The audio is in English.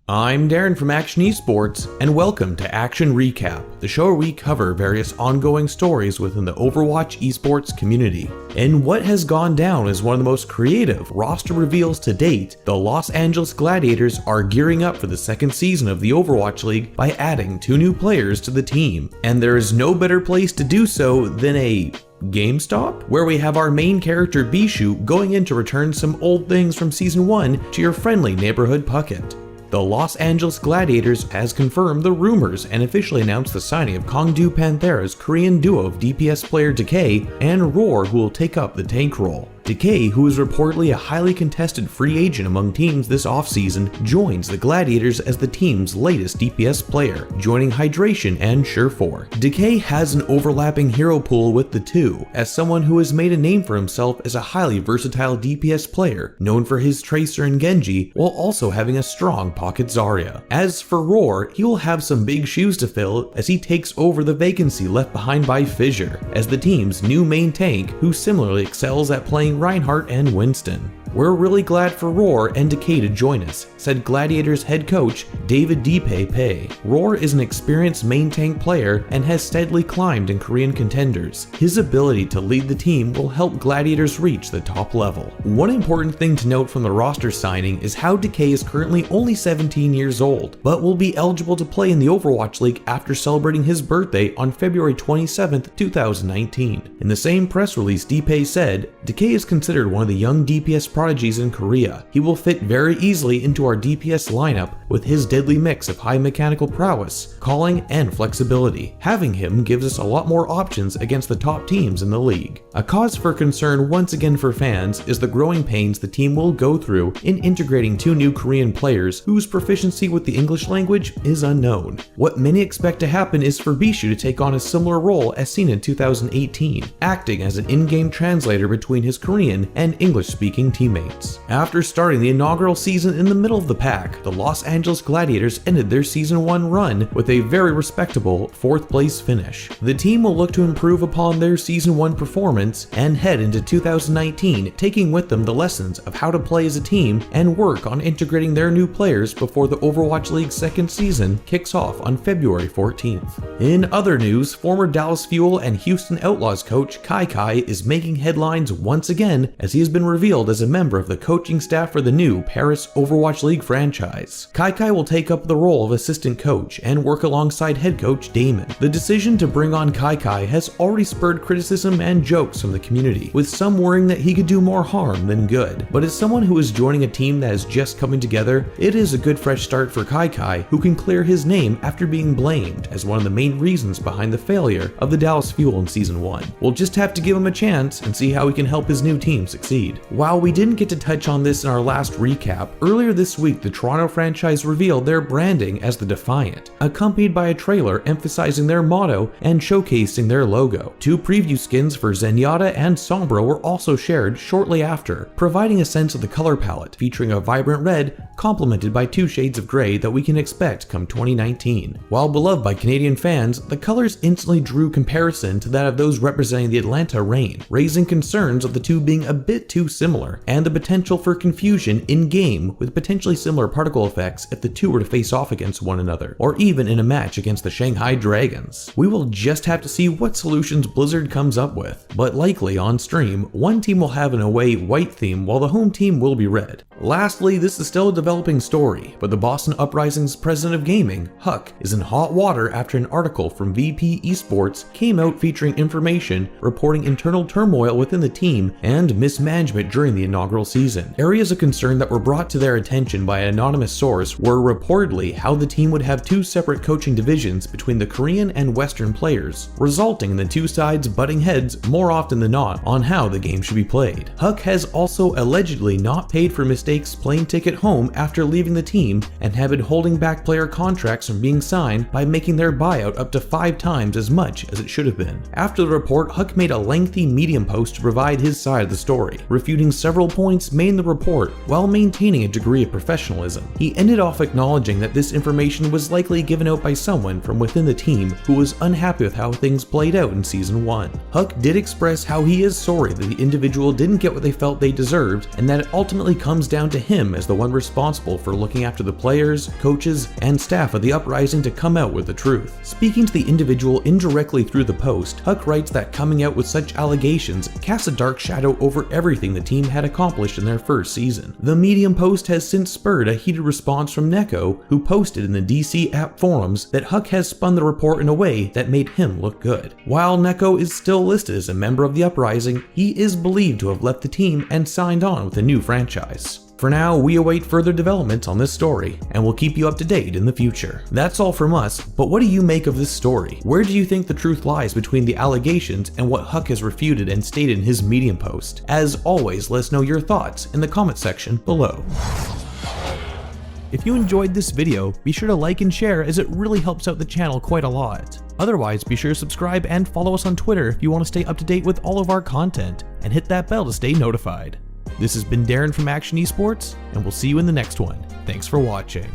I'm Darren from Akshon Esports, and welcome to Akshon Recap, the show where we cover various ongoing stories within the Overwatch esports community. And what has gone down as one of the most creative roster reveals to date, the Los Angeles Gladiators are gearing up for the second season of the Overwatch League by adding 2 new players to the team. And there is no better place to do so than a GameStop, where we have our main character Bishu going in to return some old things from Season 1 to your friendly neighborhood Puckett. The Los Angeles Gladiators has confirmed the rumors and officially announced the signing of Kongdoo Panthera's Korean duo of DPS player Decay and R0ar, who will take up the tank role. Decay, who is reportedly a highly contested free agent among teams this offseason, joins the Gladiators as the team's latest DPS player, joining Hydration and SUREFOUR. Decay has an overlapping hero pool with the two, as someone who has made a name for himself as a highly versatile DPS player, known for his Tracer and Genji, while also having a strong pocket Zarya. As for R0ar, he will have some big shoes to fill as he takes over the vacancy left behind by Fissure, as the team's new main tank, who similarly excels at playing Reinhardt and Winston. "We're really glad for R0ar and Decay to join us," said Gladiators head coach David D-Pay. R0ar is an experienced main tank player and has steadily climbed in Korean contenders. His ability to lead the team will help Gladiators reach the top level. One important thing to note from the roster signing is how Decay is currently only 17 years old, but will be eligible to play in the Overwatch League after celebrating his birthday on February 27th, 2019. In the same press release, D-Pay said, "Decay is considered one of the young DPS prodigies in Korea. He will fit very easily into our DPS lineup with his deadly mix of high mechanical prowess, calling, and flexibility. Having him gives us a lot more options against the top teams in the league." A cause for concern once again for fans is the growing pains the team will go through in integrating 2 new Korean players whose proficiency with the English language is unknown. What many expect to happen is for Bishu to take on a similar role as seen in 2018, acting as an in-game translator between his Korean and English-speaking teammates. After starting the inaugural season in the middle of the pack, the Los Angeles Gladiators ended their Season 1 run with a very respectable 4th place finish. The team will look to improve upon their Season 1 performance and head into 2019 taking with them the lessons of how to play as a team and work on integrating their new players before the Overwatch League's second season kicks off on February 14th. In other news, former Dallas Fuel and Houston Outlaws coach Kyky is making headlines once again as he has been revealed as a member of the coaching staff for the new Paris Overwatch League franchise. Kyky will take up the role of assistant coach and work alongside head coach Damon. The decision to bring on Kyky has already spurred criticism and jokes from the community, with some worrying that he could do more harm than good. But as someone who is joining a team that is just coming together, it is a good fresh start for Kyky, who can clear his name after being blamed as one of the main reasons behind the failure of the Dallas Fuel in Season 1. We'll just have to give him a chance and see how he can help his new team succeed. While we didn't get to touch on this in our last recap, earlier this week the Toronto franchise revealed their branding as the Defiant, accompanied by a trailer emphasizing their motto and showcasing their logo. 2 preview skins for Zenyatta and Sombra were also shared shortly after, providing a sense of the color palette, featuring a vibrant red complemented by 2 shades of gray that we can expect come 2019. While beloved by Canadian fans, the colors instantly drew comparison to that of those representing the Atlanta Reign, raising concerns of the two being a bit too similar, and the potential for confusion in-game with potentially similar particle effects if the two were to face off against one another, or even in a match against the Shanghai Dragons. We will just have to see what solutions Blizzard comes up with, but likely on stream, one team will have an away white theme while the home team will be red. Lastly, this is still a developing story, but the Boston Uprising's president of gaming, Huk, is in hot water after an article from VP Esports came out featuring information reporting internal turmoil within the team and mismanagement during the inaugural season. Areas of concern that were brought to their attention by an anonymous source were reportedly how the team would have 2 separate coaching divisions between the Korean and Western players, resulting in the 2 sides butting heads more often than not on how the game should be played. Huk has also allegedly not paid for mistakes plane ticket home after leaving the team and have been holding back player contracts from being signed by making their buyout up to 5 times as much as it should have been. After the report, Huk made a lengthy Medium post to provide his side of the story, refuting several points made in the report while maintaining a degree of professionalism. He ended off acknowledging that this information was likely given out by someone from within the team who was unhappy with how things played out in Season 1. Huk did express how he is sorry that the individual didn't get what they felt they deserved, and that it ultimately comes down to him as the one responsible for looking after the players, coaches, and staff of the Uprising to come out with the truth. Speaking to the individual indirectly through the post, Huk writes that coming out with such allegations casts a dark shadow over everything the team had accomplished in their first season. The Medium post has since spurred a heated response from Neko, who posted in the DC app forums that Huk has spun the report in a way that made him look good. While Neko is still listed as a member of the Uprising, he is believed to have left the team and signed on with a new franchise. For now, we await further developments on this story, and we'll keep you up to date in the future. That's all from us, but what do you make of this story? Where do you think the truth lies between the allegations and what Huk has refuted and stated in his Medium post? As always, let us know your thoughts in the comment section below. If you enjoyed this video, be sure to like and share, as it really helps out the channel quite a lot. Otherwise, be sure to subscribe and follow us on Twitter if you want to stay up to date with all of our content, and hit that bell to stay notified. This has been Darren from Akshon Esports, and we'll see you in the next one. Thanks for watching.